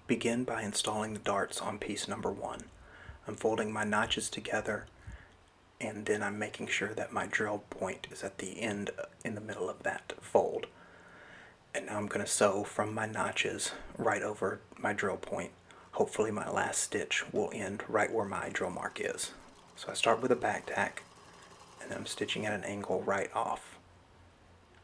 Begin by installing the darts on piece number 1. I'm folding my notches together, and then I'm making sure that my drill point is at the end in the middle of that fold. And now I'm going to sew from my notches right over my drill point. Hopefully my last stitch will end right where my drill mark is. So I start with a back tack, and then I'm stitching at an angle right off.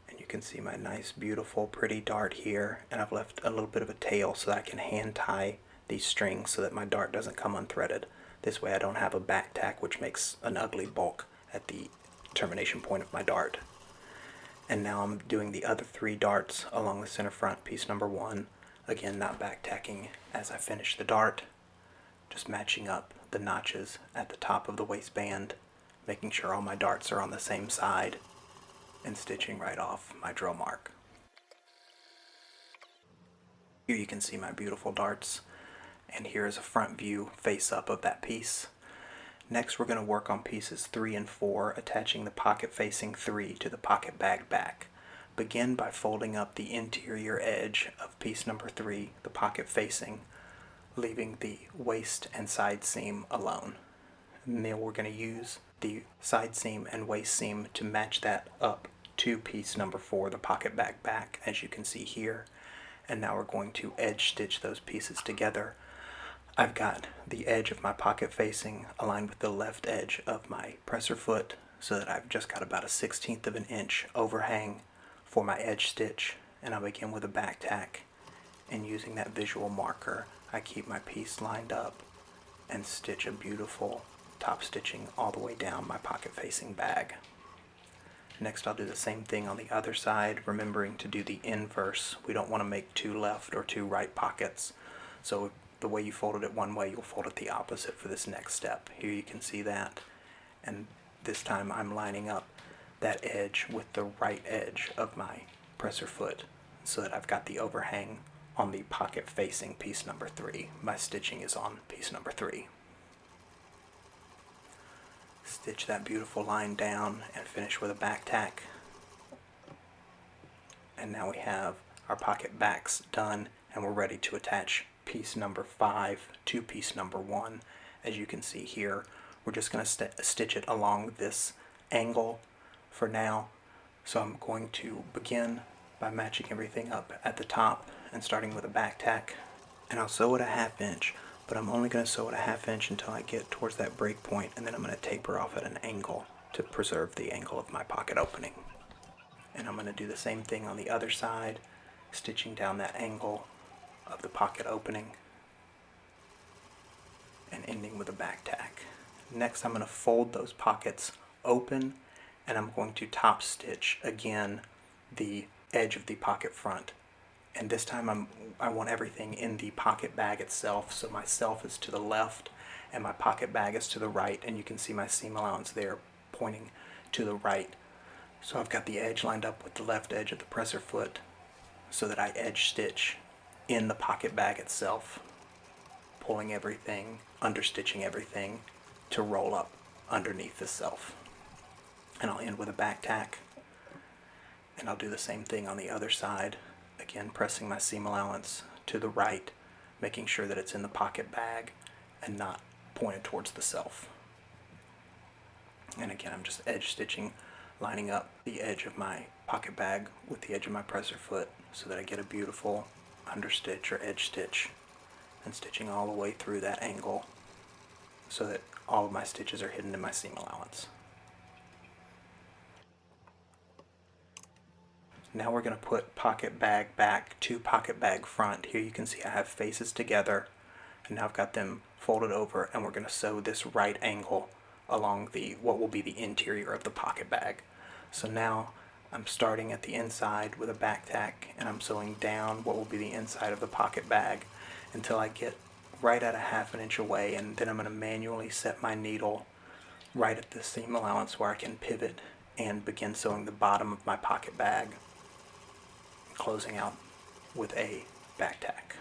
And you can see my nice, beautiful, pretty dart here, and I've left a little bit of a tail so that I can hand tie these strings so that my dart doesn't come unthreaded. This way I don't have a back tack which makes an ugly bulk at the termination point of my dart. And now I'm doing the other 3 darts along the center front, piece number 1. Again, not back tacking as I finish the dart, just matching up the notches at the top of the waistband, making sure all my darts are on the same side, and stitching right off my drill mark. Here you can see my beautiful darts, and here is a front view face up of that piece. Next we're going to work on pieces 3 and 4, attaching the pocket facing 3 to the pocket bag back. Begin by folding up the interior edge of piece number 3, the pocket facing, leaving the waist and side seam alone. And then we're going to use the side seam and waist seam to match that up to piece number 4, the pocket bag back, as you can see here. And now we're going to edge stitch those pieces together. I've got the edge of my pocket facing aligned with the left edge of my presser foot, so that I've just got about a 1/16 of an inch overhang for my edge stitch. And I'll begin with a back tack, and using that visual marker I keep my piece lined up and stitch a beautiful top stitching all the way down my pocket facing bag. Next I'll do the same thing on the other side, remembering to do the inverse. We don't want to make 2 left or 2 right pockets. So the way you folded it one way, you'll fold it the opposite for this next step. Here you can see that. And this time I'm lining up that edge with the right edge of my presser foot so that I've got the overhang on the pocket facing piece number 3. My stitching is on piece number 3. Stitch that beautiful line down and finish with a back tack. And now we have our pocket backs done, and we're ready to attach piece number 5 to piece number 1. As you can see here, we're just going to stitch it along this angle for now. So I'm going to begin by matching everything up at the top and starting with a back tack. And I'll sew it a 1/2 inch. But I'm only going to sew it a 1/2 inch until I get towards that break point, and then I'm going to taper off at an angle to preserve the angle of my pocket opening. And I'm going to do the same thing on the other side, stitching down that angle of the pocket opening and ending with a back tack. Next I'm going to fold those pockets open, and I'm going to top stitch again the edge of the pocket front. And this time I want everything in the pocket bag itself, so my self is to the left and my pocket bag is to the right, and you can see my seam allowance there pointing to the right. So I've got the edge lined up with the left edge of the presser foot so that I edge stitch in the pocket bag itself, pulling everything, understitching everything to roll up underneath the self. And I'll end with a back tack, and I'll do the same thing on the other side. Again, pressing my seam allowance to the right, making sure that it's in the pocket bag and not pointed towards the self. And again, I'm just edge stitching, lining up the edge of my pocket bag with the edge of my presser foot so that I get a beautiful understitch or edge stitch, and stitching all the way through that angle so that all of my stitches are hidden in my seam allowance. Now we're going to put pocket bag back to pocket bag front. Here you can see I have faces together, and now I've got them folded over, and we're going to sew this right angle along what will be the interior of the pocket bag. So now I'm starting at the inside with a back tack, and I'm sewing down what will be the inside of the pocket bag until I get right at a 1/2 inch away, and then I'm going to manually set my needle right at the seam allowance where I can pivot and begin sewing the bottom of my pocket bag, closing out with a back tack.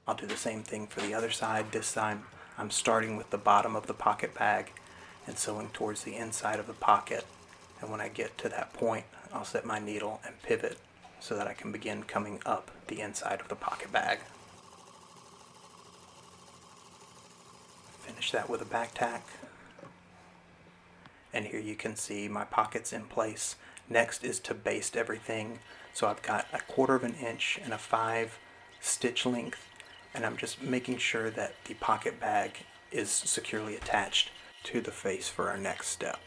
I'll do the same thing for the other side. This time I'm starting with the bottom of the pocket bag and sewing towards the inside of the pocket, and when I get to that point I'll set my needle and pivot so that I can begin coming up the inside of the pocket bag. Finish that with a back tack. And here you can see my pockets in place. Next is to baste everything. So I've got 1/4 of an inch and a 5 stitch length, and I'm just making sure that the pocket bag is securely attached to the face for our next step.